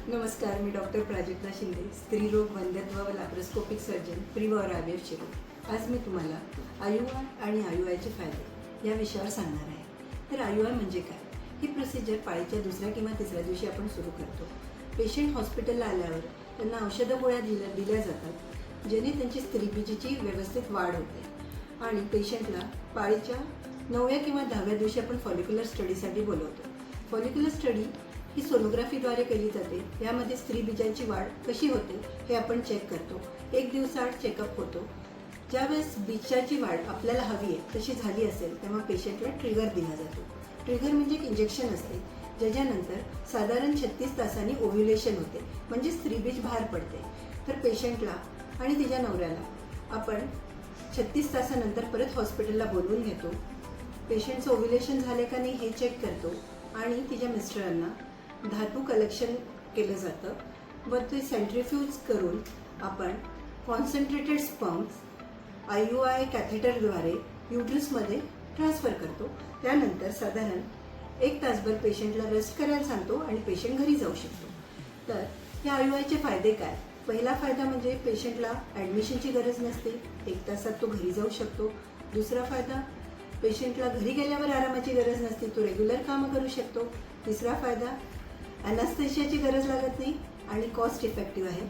नमस्कार, मी डॉक्टर प्राजक्ता शिंदे, स्त्रीरोग वंध्यत्व व लॅप्रोस्कोपिक सर्जन, प्री व IVF शिरोळ। आज मी तुम्हाला IUI आणि IUIचे फायदे या विषयावर सांगणार आहे। तर IUI म्हणजे काय? ही प्रोसिजर पाळीच्या दुसऱ्या किंवा तिसऱ्या दिवशी आपण सुरू करतो। पेशंट हॉस्पिटलला आल्यावर त्यांना औषध गोळ्या दिल्या जातात, ज्याने त्यांची स्त्रीबीजाची व्यवस्थित वाढ होते आणि पेशंटला पाळीच्या 9व्या किंवा 10व्या दिवशी आपण फॉलिक्युलर स्टडीसाठी बोलवतो। फॉलिक्युलर स्टडी ही सोनोग्राफीद्वारे केली जाते। यामध्ये स्त्रीबीजांची वाढ कशी होते हे आपण चेक करतो। 1 दिवसाआड चेकअप होतो। ज्यावेळेस बीजाची वाढ आपल्याला हवी आहे तशी झाली असेल तेव्हा पेशंटला ट्रिगर दिला जातो। ट्रिगर म्हणजे एक इंजेक्शन असते, ज्याच्यानंतर साधारण 36 तासांनी ओव्ह्युलेशन होते, म्हणजे स्त्रीबीज बाहेर पडते। तर पेशंटला आणि तिच्या नवऱ्याला आपण 36 तासानंतर परत हॉस्पिटलला बोलवून घेतो। पेशंटचं ओव्ह्युलेशन झाले का नाही हे चेक करतो आणि तिच्या मिस्टरांना धातू कलेक्शन केलं जातं व ते सेंट्रिफ्यूज करून आपण कॉन्सन्ट्रेटेड स्पर्म्स IUI कॅथेटरद्वारे युट्रसमध्ये ट्रान्सफर करतो। त्यानंतर साधारण 1 तासभर पेशंटला रेस्ट करायला सांगतो आणि पेशंट घरी जाऊ शकतो। तर या IUIचे फायदे काय? पहिला फायदा म्हणजे पेशंटला ॲडमिशनची गरज नसते, 1 तासात तो घरी जाऊ शकतो। दुसरा फायदा, पेशंटला घरी गेल्यावर आरामाची गरज नसते, तो रेग्युलर कामं करू शकतो। तिसरा फायदा, ॲनास्थेशियाची गरज लागत नाही आणि कॉस्ट इफेक्टिव्ह आहे।